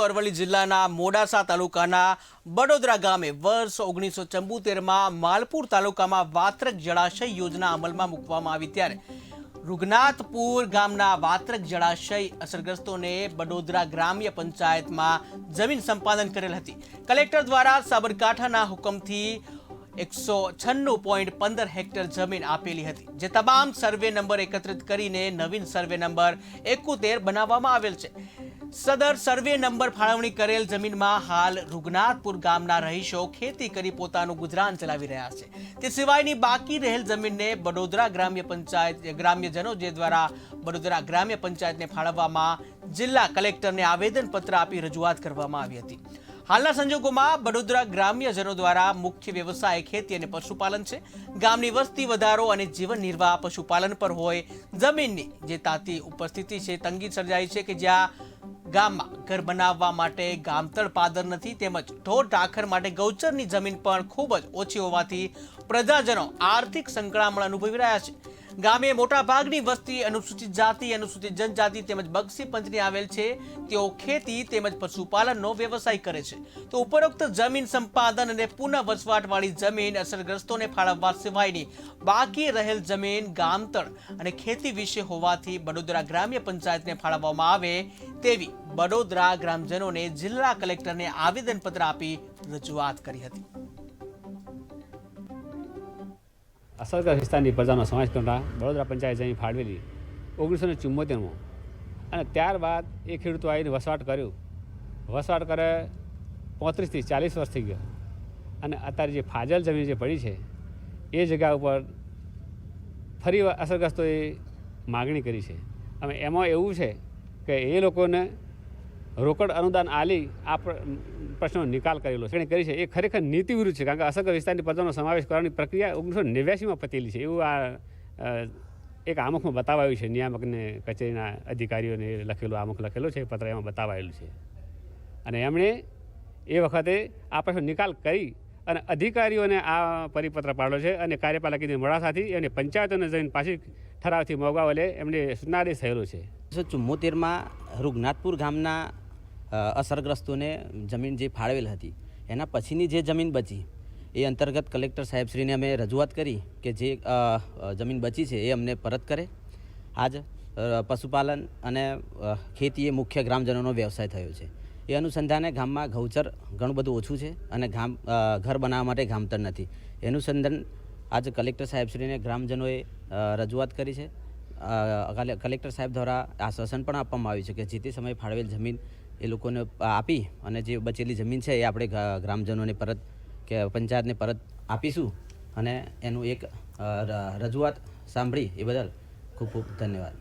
અરવલ્લી જિલ્લાના મોડાસા તાલુકાના બડોદરા ગામે વર્ષ 1974માં માલપુર તાલુકામાં વાત્રક જળાશય યોજના અમલમાં મૂકવામાં આવી ત્યારે રૂગનાથપુર ગામના વાત્રક જળાશય અસરગ્રસ્તોને બડોદરા ગ્રામ્ય પંચાયતમાં જમીન સંપાદન કરેલ હતી। કલેક્ટર દ્વારા સાબરકાંઠાના હુકમથી 196.15 હેક્ટર જમીન આપેલી હતી, જે તમામ સર્વે નંબર એકત્રિત કરીને નવીન સર્વે નંબર 71 બનાવવામાં આવેલ છે। સદર સર્વે નંબર ફાળવણી કરેલ જમીનમાં હાલ રૂગનાથપુર ગામના રહીશો ખેતી કરી પોતાનું ગુજરાન ચલાવી રહ્યા છે। તે સિવાયની બાકી રહેલ જમીનને બડોદરા ગ્રામ્યજનો જે દ્વારા બડોદરા ગ્રામ્ય પંચાયતને ફાળવવામાં જિલ્લા કલેક્ટરને આવેદનપત્ર આપી રજૂઆત કરવામાં આવી હતી। હાલના સંજોગોમાં બડોદરા ગ્રામ્યજનો દ્વારા મુખ્ય વ્યવસાય ખેતી અને પશુપાલન છે। ગામની વસ્તી વધારો અને જીવન નિર્વાહ પશુપાલન પર હોય। જમીનની જે તાતી ઉપસ્થિતિ છે, તંગી સર્જાઈ છે કે જ્યાં ગામમાં ઘર બનાવવા માટે ગામતળ પાદર નથી, તેમજ ઢોર ઢાખર માટે ગૌચરની જમીન પણ ખૂબ જ ઓછી હોવાથી પ્રજાજનો આર્થિક સંકળામણ અનુભવી રહ્યા છે। ગામે મોટા ભાગની વસ્તી અનુસૂચિત જાતિ, અનુસૂચિત જનજાતિ તેમજ બક્ષી પંચની આવેલ છે। તેઓ ખેતી તેમજ પશુપાલનનો વ્યવસાય કરે છે। તો ઉપરોક્ત જમીન સંપાદન અને પુનઃ વસવાટવાળી જમીન અસરગ્રસ્તોને ફાળવવા સિવાયની બાકી રહેલ જમીન ગામતળ અને ખેતી વિશે હોવાથી બડોદરા ગ્રામ્ય પંચાયતને ફાળવવામાં આવે તેવી બડોદરા ગ્રામજનોને જિલ્લા કલેક્ટરને આવેદનપત્ર આપી રજૂઆત કરી હતી। અસરગ્રસ્ત વિસ્તારની પ્રજાનો સમાવેશ કરતા બડોદરા પંચાયત જમીન ફાળવેલી 1974માં, અને ત્યારબાદ એ ખેડૂતો આવીને વસવાટ કર્યું। વસવાટ કરે 35 થી 40 વર્ષ થઈ ગયો, અને અત્યારે જે ફાજલ જમીન જે પડી છે એ જગ્યા ઉપર ફરી અસરગ્રસ્તોએ માગણી કરી છે। અને એમાં એવું છે કે એ લોકોને રોકડ અનુદાન આલી આ પ્રશ્નનો નિકાલ કરેલો છે કરી છે। એ ખરેખર નીતિ વિરુદ્ધ છે, કારણ કે અસરગ્રસ્ત વિસ્તારની પ્રજાનો સમાવેશ કરવાની પ્રક્રિયા 1989માં પતેલી છે એવું આ એક આમુખમાં બતાવાયું છે। નિયામકને કચેરીના અધિકારીઓને લખેલું આમુખ લખેલો છે, પત્ર એમાં બતાવાયેલું છે, અને એમણે એ વખતે આ પ્રશ્નનો નિકાલ કરી અને અધિકારીઓને આ પરિપત્ર પાડ્યો છે, અને કાર્યપાલકની મોડાસાથી અને પંચાયતોને જઈને પાછી ઠરાવથી મોગવાવલે એમને સૂચનાદેશ થયેલો છે। 1974માં રૂગનાથપુર ગામના અસરગ્રસ્તોને જમીન જે ફાળવેલ હતી એના પછીની જે જમીન બચી એ અંતર્ગત કલેક્ટર સાહેબશ્રીને અમે રજૂઆત કરી કે જે જમીન બચી છે એ અમને પરત કરે। આજ પશુપાલન અને ખેતી એ મુખ્ય ગ્રામજનોનો વ્યવસાય થયો છે। એ અનુસંધાને ગામમાં ગૌચર ઘણું બધું ઓછું છે અને ઘર બનાવવા માટે ગામતળ નથી। એનું અનુસંધાન આજે કલેક્ટર સાહેબશ્રીને ગ્રામજનોએ રજૂઆત કરી છે। કલેક્ટર સાહેબ દ્વારા આશ્વાસન પણ આપવામાં આવ્યું છે કે જે તે સમયે ફાળવેલ જમીન એ લોકોને આપી અને જે બચેલી જમીન છે એ આપણે ગ્રામજનોને પરત કે પંચાયતને પરત આપીશું, અને એનું એક રજૂઆત સાંભળી એ બદલ ખૂબ ખૂબ ધન્યવાદ।